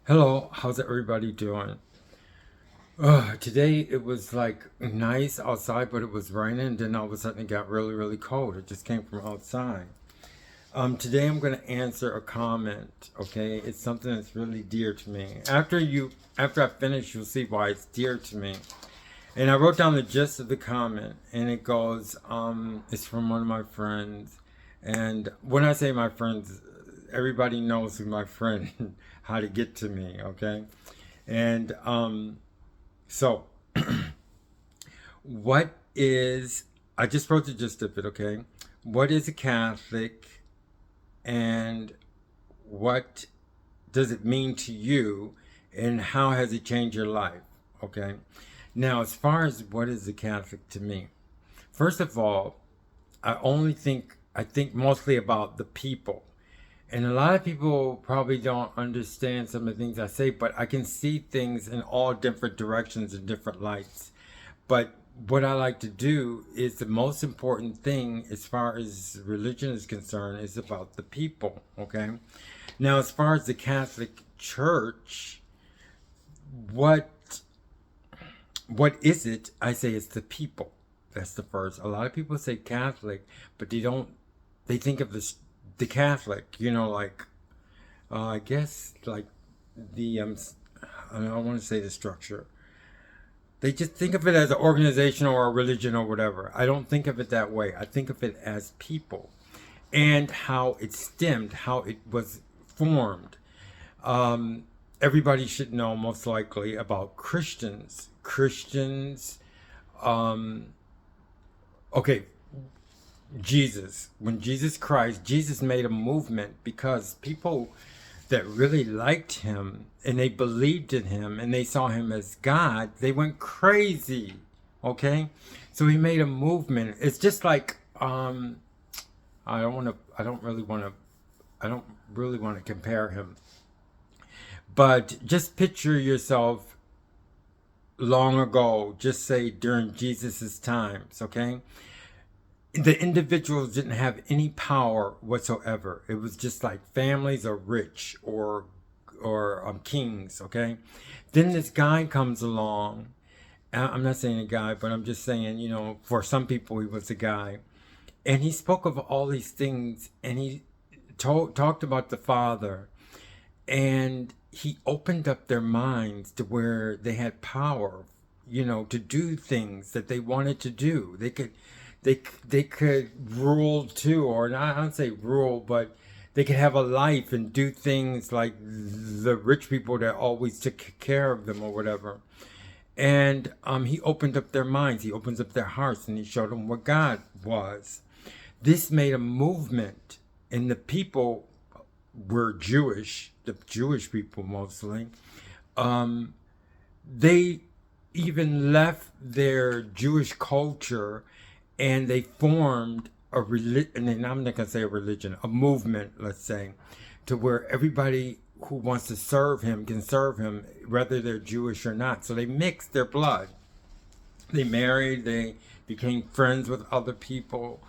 Hello, how's everybody doing? Today it was like nice outside, but it was raining, and then all of a sudden it got really, really cold. It just came from outside. Today I'm going to answer a comment, okay? It's something that's really dear to me. After I finish, you'll see why it's dear to me. And I wrote down the gist of the comment, and it goes, it's from one of my friends. And when I say my friends, everybody knows who my friend, how to get to me, okay? And so, what is, I just wrote the gist of it, okay? What is a Catholic and what does it mean to you and how has it changed your life, okay? Now, as far as what is a Catholic to me, first of all, I think mostly about the people. And a lot of people probably don't understand some of the things I say, but I can see things in all different directions and different lights. But what I like to do is the most important thing as far as religion is concerned is about the people, okay? Now, as far as the Catholic Church, what what is it? I say it's the people. That's the first. A lot of people say Catholic, but they don't. They think of the Catholic, like I guess like the I don't want to say the structure. They just think of it as an organization or a religion or whatever. I don't think of it that way. I think of it as people and how it stemmed, how it was formed. Everybody should know most likely about Christians. Um, okay, Jesus. When Jesus Christ, Jesus made a movement because people that really liked him and they believed in him and they saw him as God, they went crazy. Okay? So he made a movement. It's just like I don't really want to compare him. But just picture yourself long ago, just say during Jesus's times, okay? The individuals didn't have any power whatsoever. It was just like families are rich or kings, okay? Then this guy comes along. I'm not saying a guy, but I'm just saying, for some people he was a guy. And he spoke of all these things and he talked about the Father and he opened up their minds to where they had power, to do things that they wanted to do. They could rule too, or not, I don't say rule, but they could have a life and do things like the rich people that always took care of them or whatever. And he opened up their minds, he opens up their hearts, and he showed them what God was. This made a movement, and the people were Jewish, the Jewish people mostly. Um, they even left their Jewish culture and they formed a religion, and I'm not going to say a religion, a movement, let's say, to where everybody who wants to serve him can serve him, whether they're Jewish or not. So they mixed their blood. They married, they became friends with other people,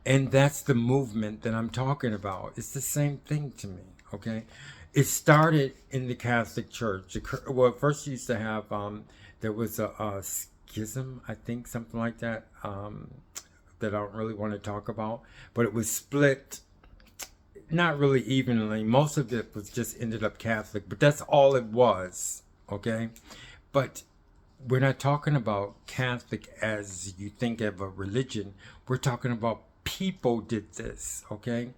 and that's the movement that I'm talking about. It's the same thing to me, okay? It started in the Catholic Church. Well, first you used to have, there was a schism, I think, something like that, that I don't really want to talk about. But it was split, not really evenly. Most of it was just ended up Catholic, but that's all it was, okay? But we're not talking about Catholic as you think of a religion. We're talking about people did this, okay?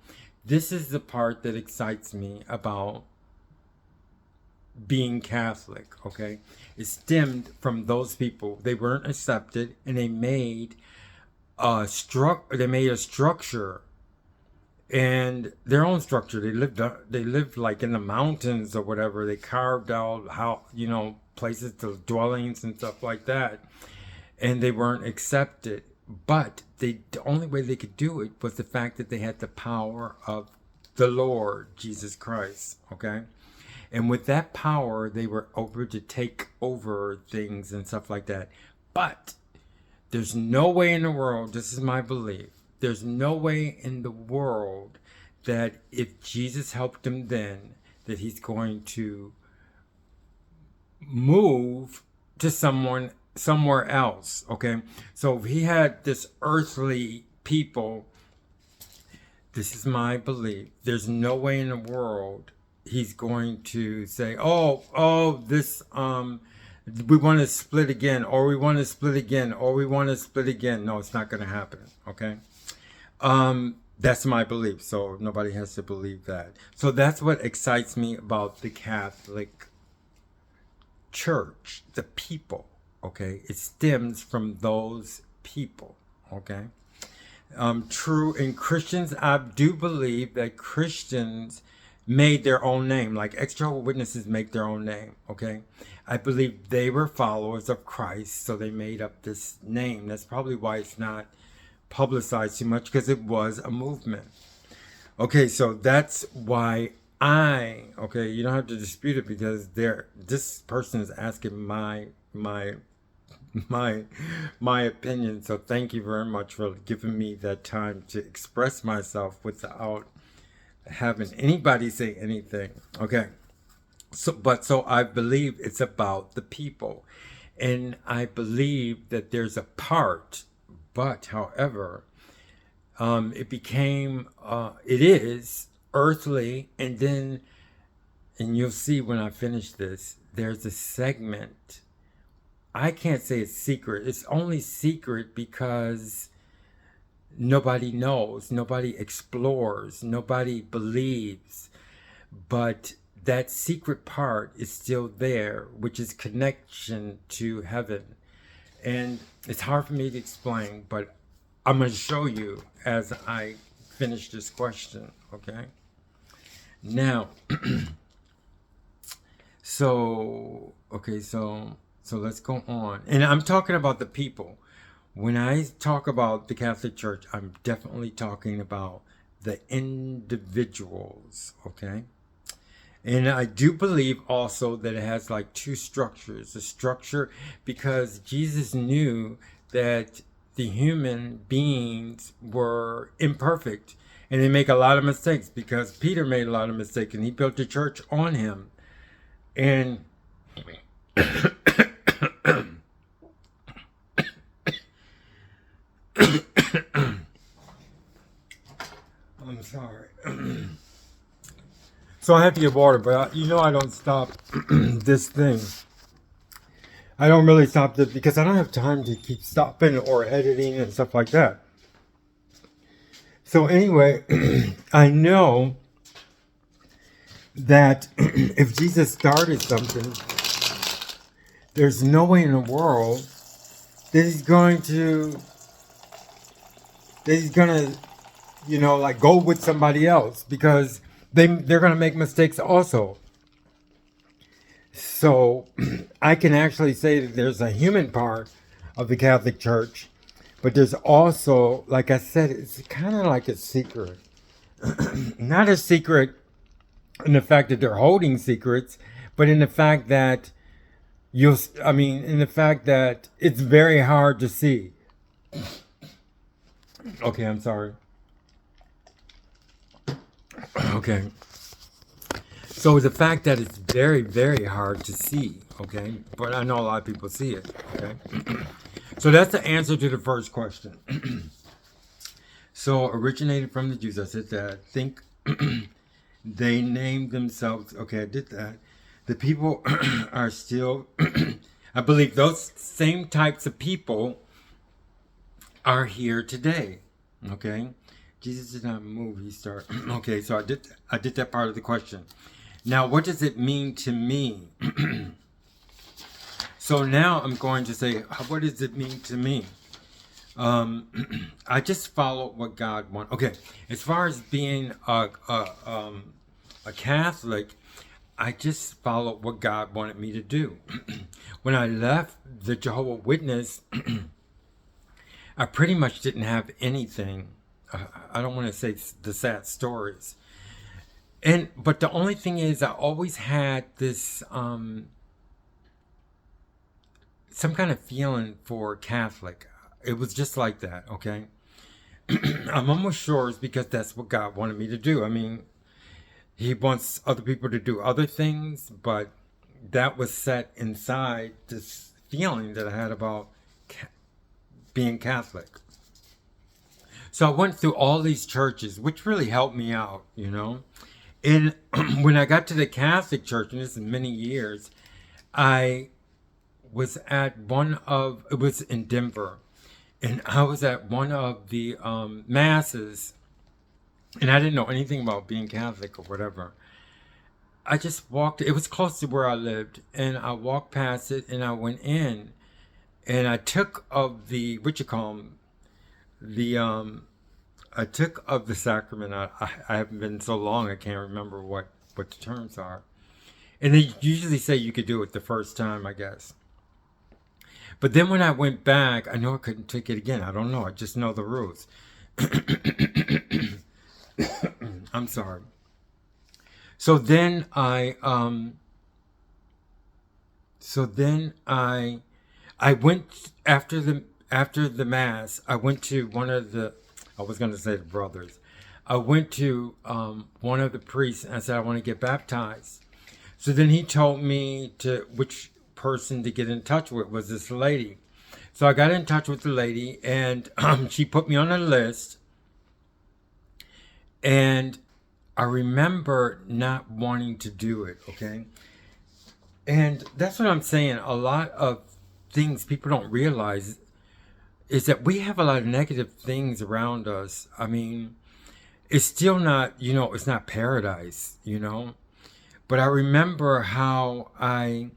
This is the part that excites me about being Catholic, okay? It stemmed from those people. They weren't accepted and they made they made a structure and their own structure. They lived like in the mountains or whatever. They carved out how, places to dwellings and stuff like that. And they weren't accepted. But the only way they could do it was the fact that they had the power of the Lord Jesus Christ, okay? And with that power, they were able to take over things and stuff like that. But there's no way in the world, this is my belief, there's no way in the world that if Jesus helped them then, that he's going to move to somewhere else. Okay, so if he had this earthly people, this is my belief, there's no way in the world he's going to say, this we want to split again, or we want to split again, or we want to split again. No, it's not going to happen. Okay. That's my belief, so nobody has to believe that. So that's what excites me about the Catholic Church, the people. Okay, it stems from those people. Okay. True, in Christians, I do believe that Christians made their own name, like ex-Jehovah Witnesses make their own name. Okay, I believe they were followers of Christ, so they made up this name. That's probably why it's not publicized too much, because it was a movement. Okay, so that's why you don't have to dispute it, because this person is asking my opinion. So thank you very much for giving me that time to express myself without having anybody say anything. Okay. So I believe it's about the people, and I believe that there's a part, but however, it is earthly, and you'll see when I finish this, there's a segment. I can't say it's secret. It's only secret because nobody knows, nobody explores, nobody believes. But that secret part is still there, which is connection to heaven. And it's hard for me to explain, but I'm going to show you as I finish this question, okay? Now, so let's go on. And I'm talking about the people. When I talk about the Catholic Church, I'm definitely talking about the individuals, okay? And I do believe also that it has like two structures. A structure because Jesus knew that the human beings were imperfect and they make a lot of mistakes, because Peter made a lot of mistakes and he built the church on him. And I'm sorry. So I have to get water, but I don't stop this thing. I don't really stop this because I don't have time to keep stopping or editing and stuff like that. So anyway, I know that if Jesus started something, there's no way in the world that he's gonna, like go with somebody else, because they're gonna make mistakes also. So I can actually say that there's a human part of the Catholic Church, but there's also, like I said, it's kind of like a secret. Not a secret in the fact that they're holding secrets, but in the fact that it's very hard to see. Okay, I'm sorry. Okay. So the fact that it's very, very hard to see, okay? But I know a lot of people see it, okay? So that's the answer to the first question. So originated from the Jews. I said that. I think they named themselves. Okay, I did that. The people are still, I believe those same types of people are here today, okay? Jesus did not move, he started. Okay, so I did that part of the question. Now, what does it mean to me? So now I'm going to say, what does it mean to me? I just follow what God wants. Okay, as far as being a Catholic, I just followed what God wanted me to do. When I left the Jehovah Witness, I pretty much didn't have anything. I don't want to say the sad stories. But the only thing is, I always had this some kind of feeling for Catholic. It was just like that, okay? I'm almost sure it's because that's what God wanted me to do. I mean, he wants other people to do other things, but that was set inside this feeling that I had about being Catholic. So I went through all these churches, which really helped me out, you know. And when I got to the Catholic Church, and this is many years, I was at it was in Denver, and I was at one of the masses, and I didn't know anything about being Catholic or whatever. I just walked, it was close to where I lived, and I walked past it, and I went in, and I took of the, what you call them, I took of the sacrament. I haven't been so long, I can't remember what the terms are. And they usually say you could do it the first time, I guess. But then when I went back, I know I couldn't take it again. I don't know. I just know the rules. I'm sorry. So then I went after the mass. I went to one of the, I was going to say the brothers. I went to one of the priests and I said, I want to get baptized. So then he told me which person to get in touch with was this lady. So I got in touch with the lady, and she put me on a list. And I remember not wanting to do it, okay? And that's what I'm saying. A lot of things people don't realize is that we have a lot of negative things around us. I mean, it's still not, it's not paradise, But I remember how I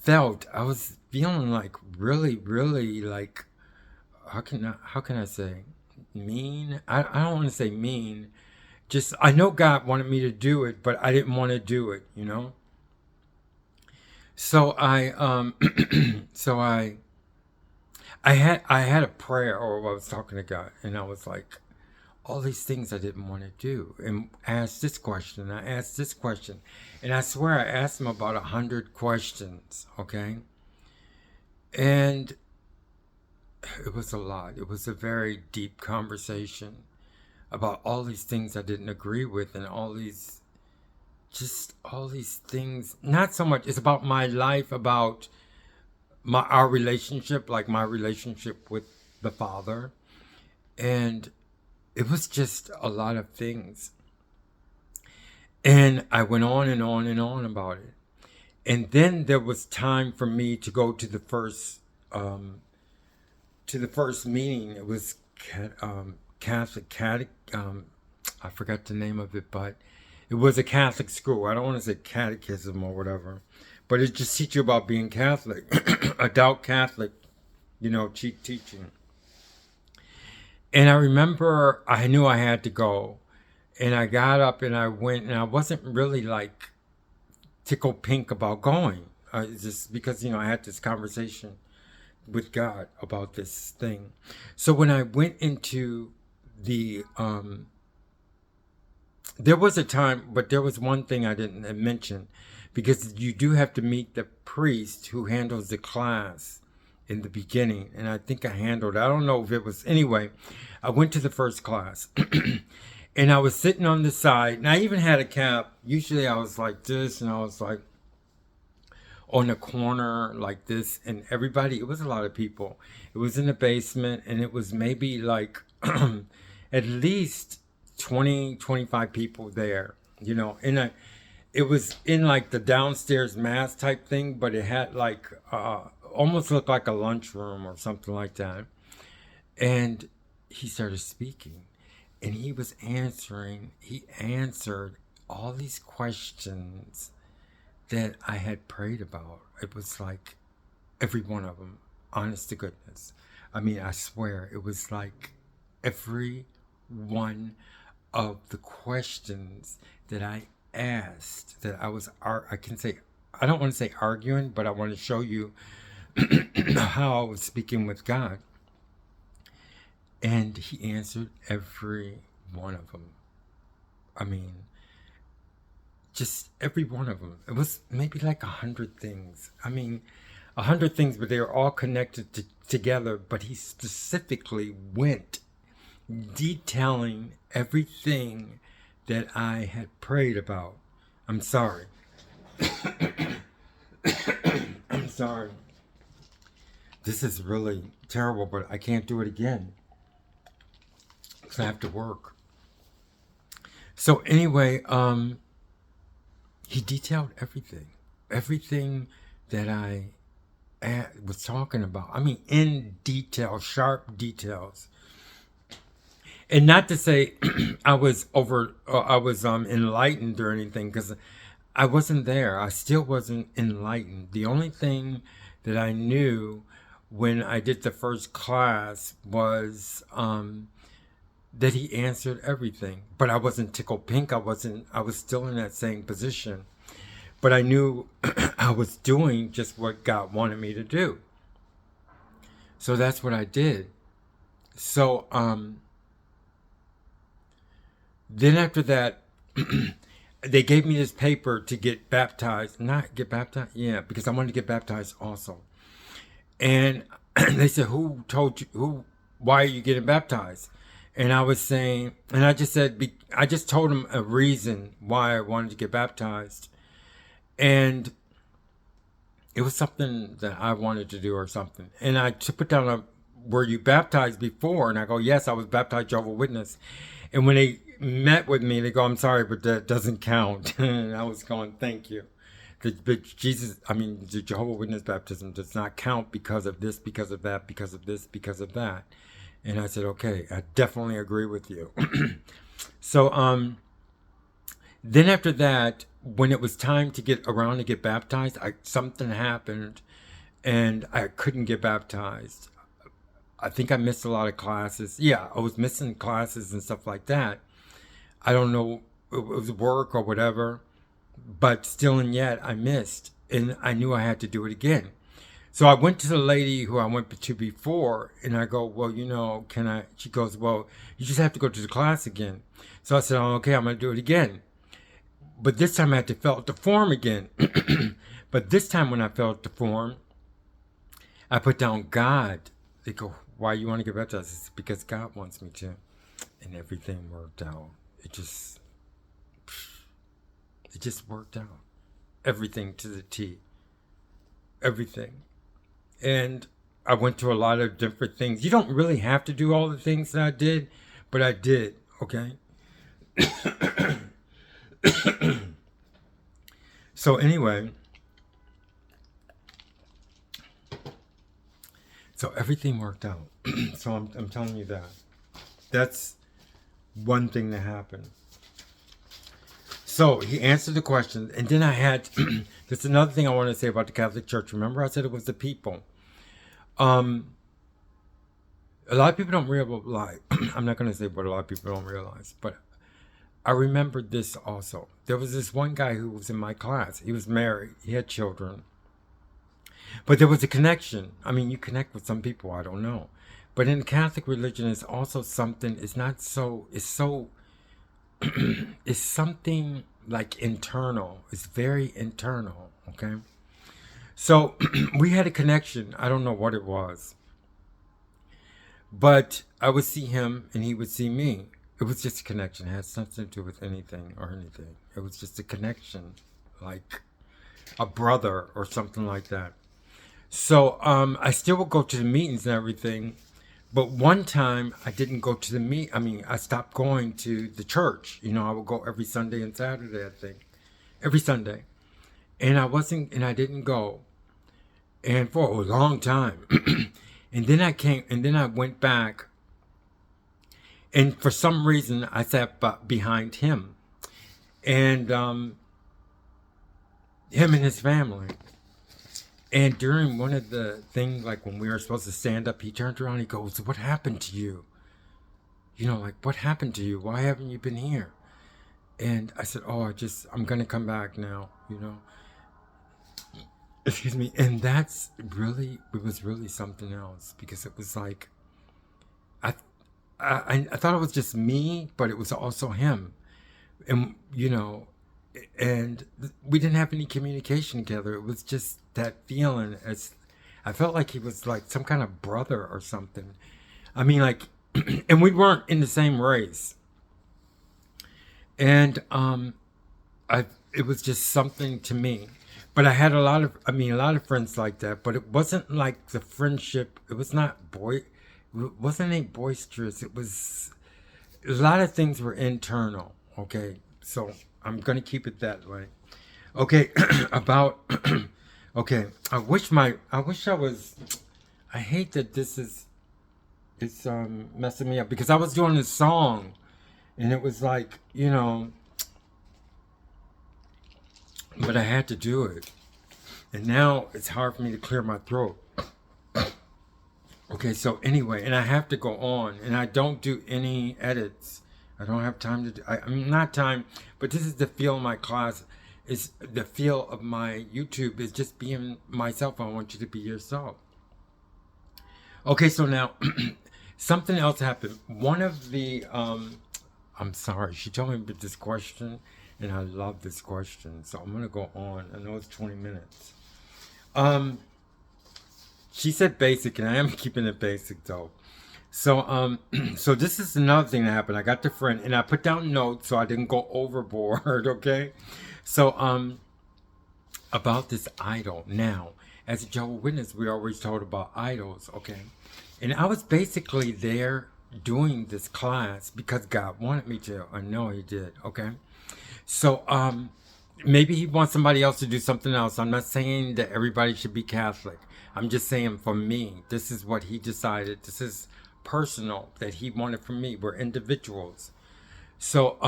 felt. I was feeling like really, really like, how can I say, mean? I don't want to say mean. Just, I know God wanted me to do it, but I didn't want to do it, So I had a prayer, or I was talking to God, and I was like, all these things I didn't want to do, and I asked this question, I asked this question, and I swear I asked him about 100 questions, okay? And it was a lot. It was a very deep conversation about all these things I didn't agree with, and all these things. Not so much, it's about my life, about our relationship, like my relationship with the Father, and it was just a lot of things. And I went on and on and on about it. And then there was time for me to go to the first meeting. It was Catholic I forgot the name of it, but it was a Catholic school. I don't want to say catechism or whatever, but it just teach you about being Catholic, adult Catholic, teaching. And I remember I knew I had to go, and I got up and I went, and I wasn't really like tickled pink about going, just because, I had this conversation with God about this thing. So when I went into the, there was a time, but there was one thing I didn't mention, because you do have to meet the priest who handles the class in the beginning, and I think I handled, I don't know if it was, anyway, I went to the first class, and I was sitting on the side, and I even had a cap. Usually I was like this, and I was like on the corner like this, and everybody, it was a lot of people. It was in the basement, and it was maybe like at least 20-25 people there, and it was in like the downstairs mass type thing, but it had like almost looked like a lunchroom or something like that. And he started speaking, and he answered all these questions that I had prayed about. It was like every one of them, honest to goodness. I mean, I swear, it was like every one of the questions that I asked, that I was, I don't want to say arguing, but I want to show you how I was speaking with God. And he answered every one of them. I mean, just every one of them. It was maybe like 100 things. I mean, 100 things, but they were all connected together. But he specifically went detailing everything that I had prayed about. I'm sorry. I'm sorry. This is really terrible, but I can't do it again because I have to work. So anyway, he detailed everything that I was talking about. I mean, in detail, sharp details. And not to say I was enlightened or anything, because I wasn't there. I still wasn't enlightened. The only thing that I knew when I did the first class was that he answered everything. But I wasn't tickled pink. I was still in that same position. But I knew I was doing just what God wanted me to do. So that's what I did. So then after that, they gave me this paper to get baptized. Not get baptized? Yeah, because I wanted to get baptized also. And they said, who told you, why are you getting baptized? And I was saying, and I just said, I just told them a reason why I wanted to get baptized. And it was something that I wanted to do or something. And I put down were you baptized before? And I go, yes, I was baptized Jehovah Witness. And when they met with me, they go, I'm sorry, but that doesn't count. And I was going, thank you. But the Jehovah Witness baptism does not count because of this, because of that, because of this, because of that. And I said, okay, I definitely agree with you. So then after that, when it was time to get around to get baptized, something happened and I couldn't get baptized. I think I missed a lot of classes. Yeah, I was missing classes and stuff like that. I don't know, it was work or whatever, but still and yet I missed, and I knew I had to do it again. So I went to the lady who I went to before, and I go, well, can I? She goes, well, you just have to go to the class again. So I said, oh, okay, I'm going to do it again. But this time I had to fill out the form again. But this time when I filled out the form, I put down God. They go, why you want to get baptized? It's because God wants me to. And everything worked out. It just worked out. Everything to the T. Everything. And I went to a lot of different things. You don't really have to do all the things that I did, but I did, okay? So anyway, so everything worked out. So I'm telling you that. That's one thing that happened. So he answered the question, and then I had, there's another thing I want to say about the Catholic Church. Remember I said it was the people. A lot of people don't realize, I'm not going to say what a lot of people don't realize, but I remembered this also. There was this one guy who was in my class. He was married. He had children. But there was a connection. I mean, you connect with some people, I don't know. But in the Catholic religion, it's also something, it's something like internal. It's very internal, okay? So we had a connection. I don't know what it was. But I would see him and he would see me. It was just a connection. It had something to do with anything or anything. It was just a connection, like a brother or something like that. So I still would go to the meetings and everything. But one time I didn't go to the meet. I mean, I stopped going to the church. I would go every Sunday and Saturday, I think. Every Sunday. And I didn't go. And for a long time. And then I went back. And for some reason, I sat behind him. And him and his family. And during one of the things, like when we were supposed to stand up, he turned around and he goes, what happened to you? What happened to you? Why haven't you been here? And I said, oh, I'm going to come back now, Excuse me. And it was really something else, because it was like, I thought it was just me, but it was also him. And, and we didn't have any communication together. It was just that feeling. I felt like he was like some kind of brother or something. I mean, like, and we weren't in the same race. And it was just something to me. But I had a lot of friends like that, but it wasn't like the friendship. It was not it wasn't any boisterous. It was, a lot of things were internal. Okay. So I'm going to keep it that way. Okay. About, okay. I wish I was, I hate that it's messing me up because I was doing this song and it was like, but I had to do it. And now it's hard for me to clear my throat. Okay, so anyway, and I have to go on, and I don't do any edits. I don't have time to do, I mean, not time, but this is the feel of my class. Is the feel of my YouTube is just being myself. I want you to be yourself. Okay, so now, something else happened. One of the, I'm sorry, she told me this question, and I love this question, so I'm going to go on. I know it's 20 minutes. She said basic, and I am keeping it basic though. So so this is another thing that happened. I got the friend, and I put down notes so I didn't go overboard. Okay, so about this idol. Now, as a Jehovah's Witness, we always told about idols. Okay, and I was basically there doing this class because God wanted me to. I know He did. Okay, so maybe He wants somebody else to do something else. I'm not saying that everybody should be Catholic. I'm just saying for me, this is what He decided. This is personal that He wanted from me. We're individuals. So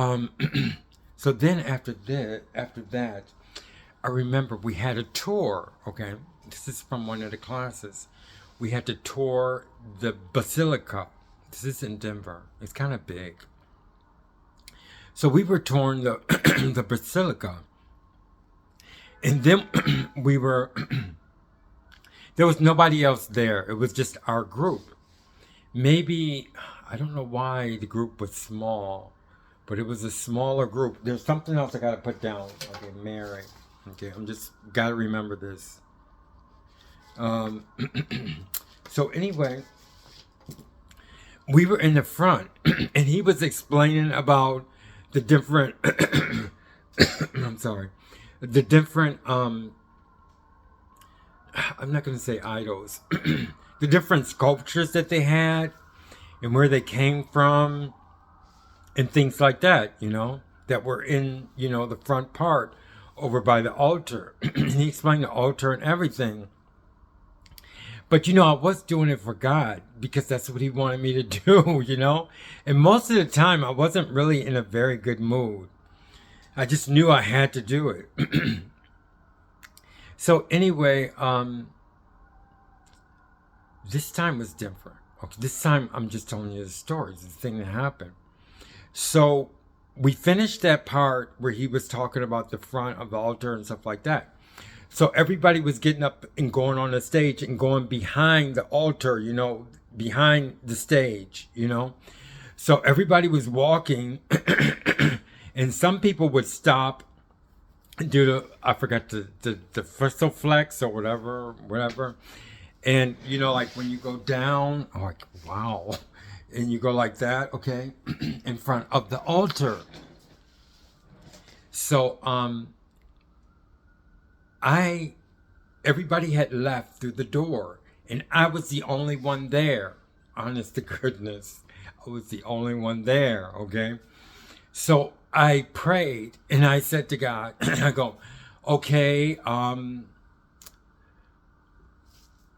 so then after that, I remember we had a tour. Okay, this is from one of the classes. We had to tour the Basilica. This is in Denver. It's kind of big. So we were touring the the Basilica, and then we were. There was nobody else there. It was just our group. Maybe, I don't know why the group was small, but it was a smaller group. There's something else I got to put down. Okay, Mary. Okay, I'm just got to remember this. So anyway, we were in the front, and he was explaining about the different, I'm sorry, the different, I'm not going to say idols, the different sculptures that they had and where they came from and things like that, that were in, the front part over by the altar. And he explained the altar and everything. But, I was doing it for God because that's what He wanted me to do, And most of the time, I wasn't really in a very good mood. I just knew I had to do it. So anyway, this time was different. Okay, this time I'm just telling you the stories, the thing that happened. So we finished that part where he was talking about the front of the altar and stuff like that. So everybody was getting up and going on the stage and going behind the altar, behind the stage, So everybody was walking and some people would stop and do I forgot the frontal flex or whatever. And, like when you go down, like, wow. And you go like that, okay, in front of the altar. So, everybody had left through the door. And I was the only one there. Honest to goodness. I was the only one there, okay? So I prayed and I said to God, I go, okay,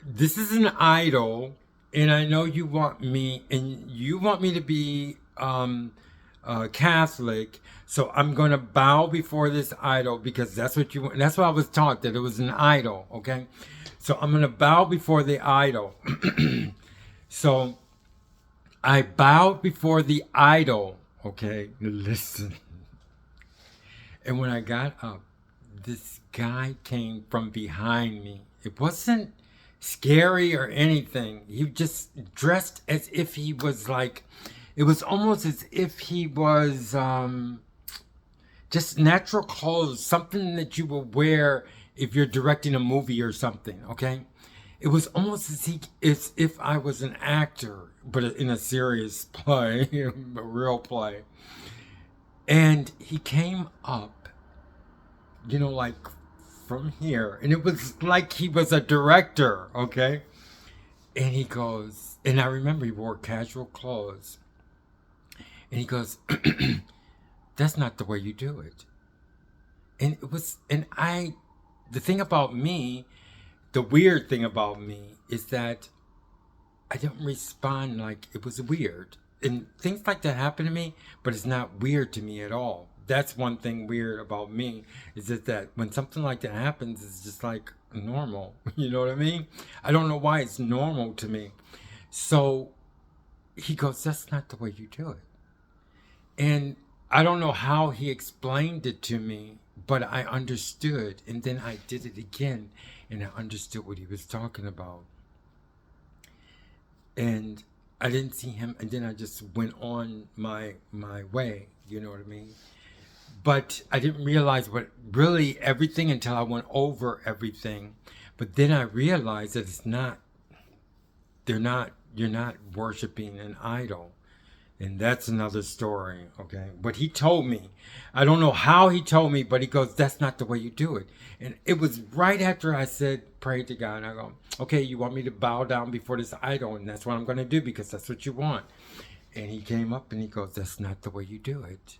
this is an idol, and I know you want me, to be Catholic, so I'm going to bow before this idol because that's what you want. That's what I was taught, that it was an idol, okay? So I'm going to bow before the idol. So I bowed before the idol, okay? Listen. And when I got up, this guy came from behind me. It wasn't scary or anything. He just dressed as if he was like, it was almost as if he was just natural clothes, something that you would wear if you're directing a movie or something, okay? It was almost as if I was an actor, but in a serious play, a real play. And he came up, like from here. And it was like he was a director, okay? And he goes, and I remember he wore casual clothes. And he goes, that's not the way you do it. And it was, the thing about me, the weird thing about me is that I don't respond like it was weird. And things like that happen to me, but it's not weird to me at all. That's one thing weird about me, is that when something like that happens, it's just like normal. You know what I mean? I don't know why it's normal to me. So he goes, that's not the way you do it. And I don't know how he explained it to me, but I understood. And then I did it again, and I understood what he was talking about. And I didn't see him, and then I just went on my way, you know what I mean? But I didn't realize what really everything until I went over everything. But then I realized that you're not worshiping an idol. And that's another story, okay? But he told me, I don't know how he told me, but he goes, that's not the way you do it. And it was right after I said, pray to God. And I go, okay, you want me to bow down before this idol, and that's what I'm going to do because that's what you want. And he came up and he goes, that's not the way you do it.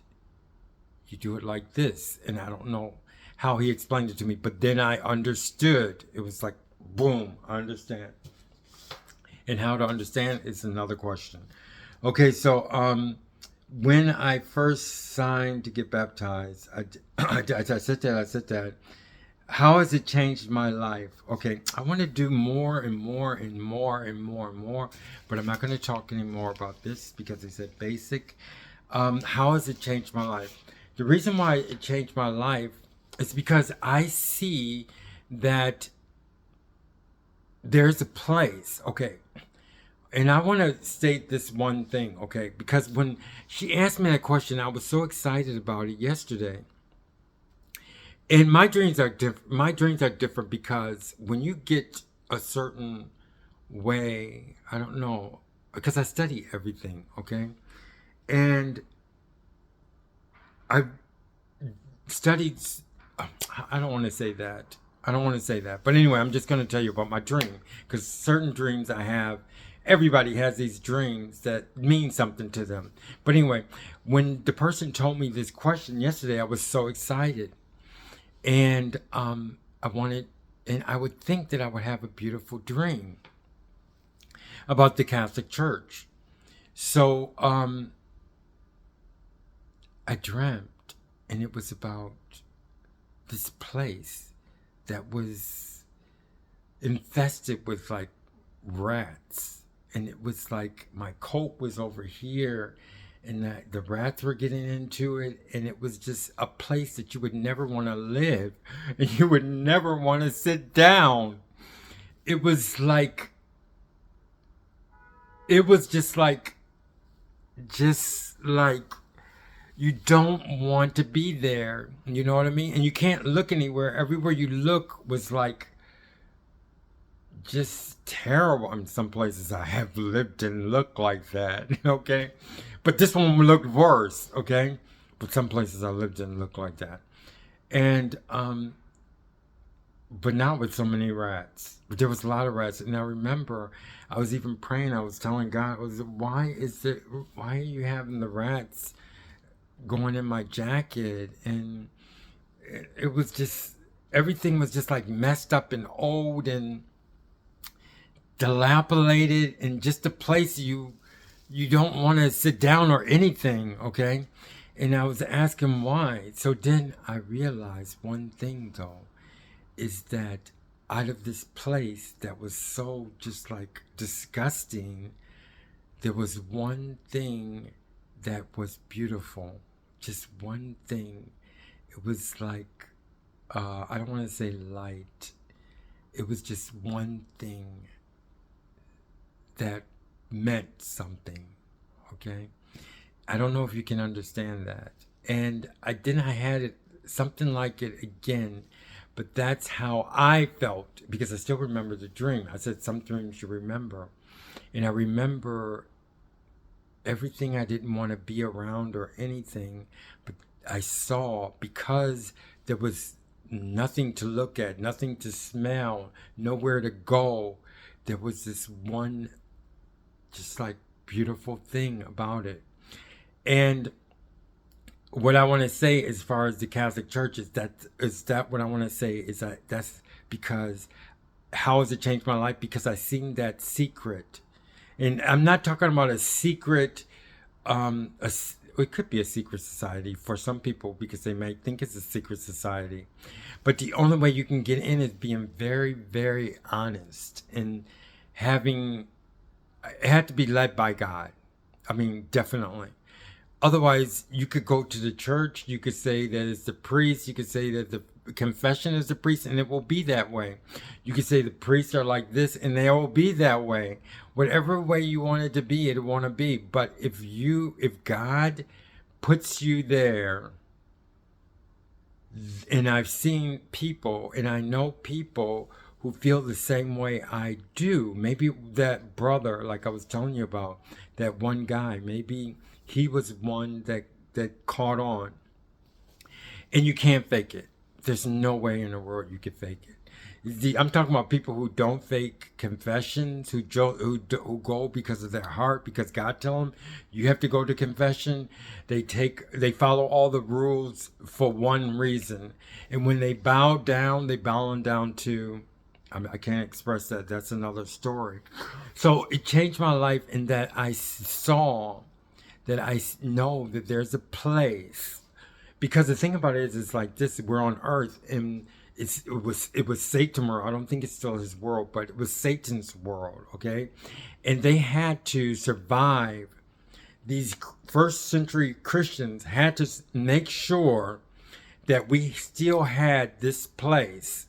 You do it like this. And I don't know how he explained it to me, but then I understood. It was like, boom, I understand. And how to understand is another question. Okay, so when I first signed to get baptized, I said that. How has it changed my life? Okay, I want to do more and more and more and more and more, but I'm not going to talk anymore about this because it's said basic. How has it changed my life? The reason why it changed my life is because I see that there's a place, okay. And I want to state this one thing, okay? Because when she asked me that question, I was so excited about it yesterday. And my dreams are different. My dreams are different because when you get a certain way, I don't know, because I study everything, okay? And I studied, I don't want to say that. But anyway, I'm just going to tell you about my dream. Because certain dreams I have, everybody has these dreams that mean something to them. But anyway, when the person told me this question yesterday, I was so excited. And I would think that I would have a beautiful dream about the Catholic Church. So I dreamt, and it was about this place that was infested with like rats. And it was like my coat was over here, and the rats were getting into it. And it was just a place that you would never want to live, and you would never want to sit down. It was just like you don't want to be there. You know what I mean? And you can't look anywhere. Everywhere you look was like just terrible. I mean, some places I have lived and looked like that, okay? But this one looked worse, okay? But some places I lived and looked like that. And, but not with so many rats. But there was a lot of rats. And I remember I was even praying. I was telling God, why are you having the rats going in my jacket? And it was just, everything was just like messed up and old and dilapidated, and just a place you don't want to sit down or anything, okay? And I was asking why. So then I realized one thing, though, is that out of this place that was so just like disgusting, there was one thing that was beautiful. Just one thing. It was like, I don't want to say light. It was just one thing that meant something, okay? I don't know if you can understand that. And I had it, something like it again, but that's how I felt, because I still remember the dream. I said some dreams you remember. And I remember everything I didn't want to be around or anything, but I saw, because there was nothing to look at, nothing to smell, nowhere to go. There was this one just like beautiful thing about it. And what I want to say as far as the Catholic Church is that what I want to say is that that's because how has it changed my life? Because I seen that secret. And I'm not talking about a secret, it could be a secret society for some people because they might think it's a secret society. But the only way you can get in is being very, very honest and having, it had to be led by God. I mean, definitely. Otherwise, you could go to the church, you could say that it's the priest, you could say that the confession is the priest, and it will be that way. You could say the priests are like this, and they will be that way. Whatever way you want it to be, it want to be. But if God puts you there, and I've seen people, and I know people who feel the same way I do. Maybe that brother, like I was telling you about, that one guy, maybe he was one that caught on. And you can't fake it. There's no way in the world you can fake it. I'm talking about people who don't fake confessions, who go because of their heart, because God tell them you have to go to confession. They follow all the rules for one reason, and when they bow down, they bow down to. I can't express that. That's another story. So it changed my life in that I saw that I know that there's a place. Because the thing about it is, it's like this: we're on Earth, and it was Satan's world. I don't think it's still his world, but it was Satan's world. Okay, and they had to survive. These first century Christians had to make sure that we still had this place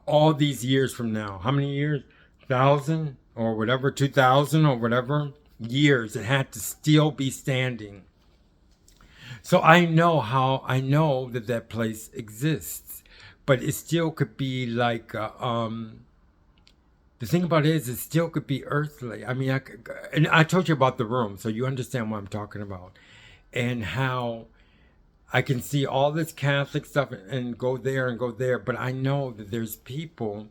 all these years from now. How many years? 1,000 or whatever, 2,000 or whatever years. It had to still be standing. So I know that place exists, but it still could be like, the thing about it is, it still could be earthly. I mean, and I told you about the room, so you understand what I'm talking about, and how I can see all this Catholic stuff and go there, but I know that there's people,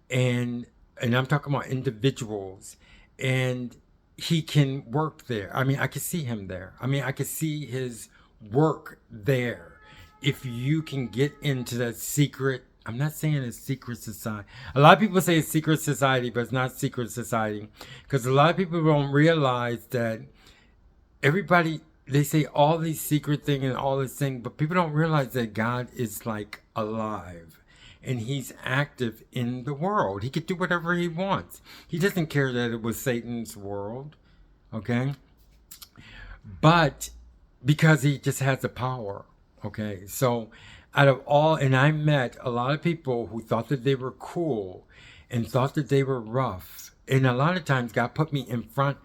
and I'm talking about individuals, and he can work there. I mean, I could see him there. I mean, I could see his work there. If you can get into that secret, I'm not saying a secret society. A lot of people say it's secret society, but it's not secret society, because a lot of people don't realize that everybody, they say all these secret things and all this thing, but people don't realize that God is like alive and he's active in the world. He could do whatever he wants. He doesn't care that it was Satan's world, okay? But because he just has the power, okay? So out of all, and I met a lot of people who thought that they were cool and thought that they were rough. And a lot of times God put me in front,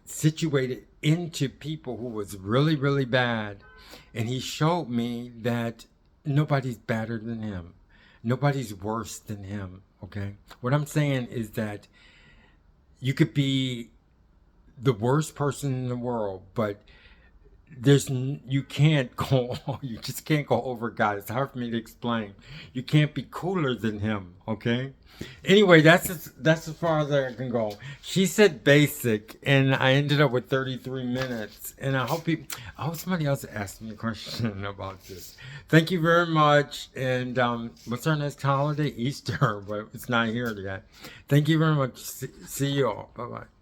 situated into people who was really, really bad. And he showed me that nobody's better than him. Nobody's worse than him, okay? What I'm saying is that you could be the worst person in the world, but you can't go, you just can't go over God. It's hard for me to explain. You can't be cooler than him, okay? Anyway, that's as far as I can go. She said basic, and I ended up with 33 minutes. And I hope somebody else asked me a question about this. Thank you very much. And what's our next holiday? Easter, but it's not here yet. Thank you very much. See you all. Bye-bye.